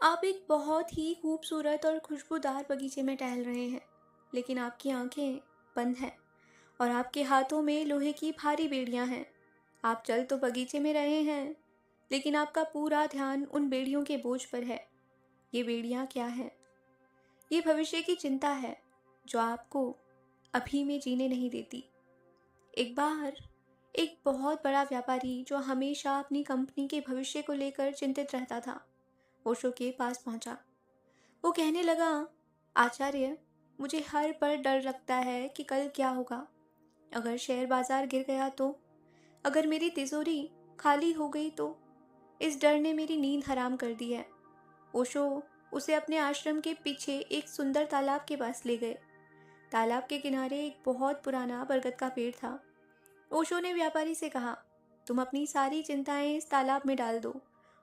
आप एक बहुत ही खूबसूरत और खुशबूदार बगीचे में टहल रहे हैं, लेकिन आपकी आंखें बंद हैं और आपके हाथों में लोहे की भारी बेड़ियां हैं। आप चल तो बगीचे में रहे हैं, लेकिन आपका पूरा ध्यान उन बेड़ियों के बोझ पर है। ये बेड़ियां क्या हैं? ये भविष्य की चिंता है, जो आपको अभी में जीने नहीं देती। एक बार एक बहुत बड़ा व्यापारी, जो हमेशा अपनी कंपनी के भविष्य को लेकर चिंतित रहता था, ओशो के पास पहुंचा। वो कहने लगा, आचार्य, मुझे हर पल डर लगता है कि कल क्या होगा। अगर शेयर बाजार गिर गया तो, अगर मेरी तिजोरी खाली हो गई तो। इस डर ने मेरी नींद हराम कर दी है। ओशो उसे अपने आश्रम के पीछे एक सुंदर तालाब के पास ले गए। तालाब के किनारे एक बहुत पुराना बरगद का पेड़ था। ओशो ने व्यापारी से कहा, तुम अपनी सारी चिंताएं इस तालाब में डाल दो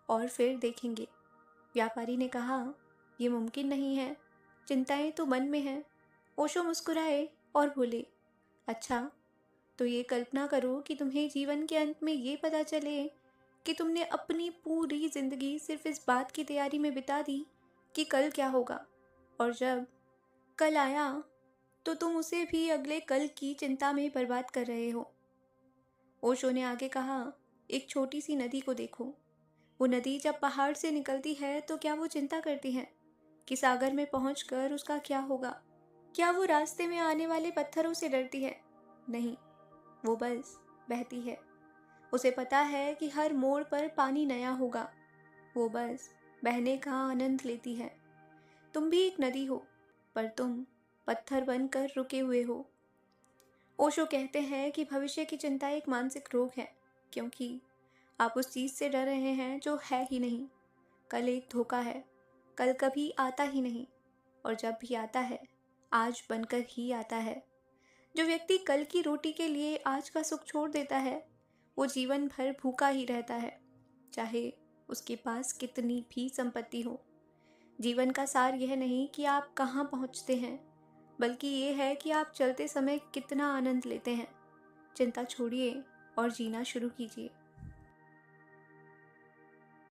और फिर देखेंगे। व्यापारी ने कहा, यह मुमकिन नहीं है, चिंताएं तो मन में हैं। ओशो मुस्कुराए और बोले, अच्छा, तो ये कल्पना करो कि तुम्हें जीवन के अंत में ये पता चले कि तुमने अपनी पूरी जिंदगी सिर्फ इस बात की तैयारी में बिता दी कि कल क्या होगा, और जब कल आया तो तुम उसे भी अगले कल की चिंता में बर्बाद कर रहे हो। ओशो ने आगे कहा, एक छोटी सी नदी को देखो। वो नदी जब पहाड़ से निकलती है तो क्या वो चिंता करती है कि सागर में पहुंचकर उसका क्या होगा? क्या वो रास्ते में आने वाले पत्थरों से डरती है? नहीं, वो बस बहती है। उसे पता है कि हर मोड़ पर पानी नया होगा। वो बस बहने का आनंद लेती है। तुम भी एक नदी हो, पर तुम पत्थर बनकर रुके हुए हो। ओशो कहते हैं कि भविष्य की चिंता एक मानसिक रोग है, क्योंकि आप उस चीज़ से डर रहे हैं जो है ही नहीं। कल एक धोखा है, कल कभी आता ही नहीं, और जब भी आता है, आज बनकर ही आता है। जो व्यक्ति कल की रोटी के लिए आज का सुख छोड़ देता है, वो जीवन भर भूखा ही रहता है, चाहे उसके पास कितनी भी संपत्ति हो। जीवन का सार यह नहीं कि आप कहाँ पहुँचते हैं, बल्कि ये है कि आप चलते समय कितना आनंद लेते हैं। चिंता छोड़िए और जीना शुरू कीजिए।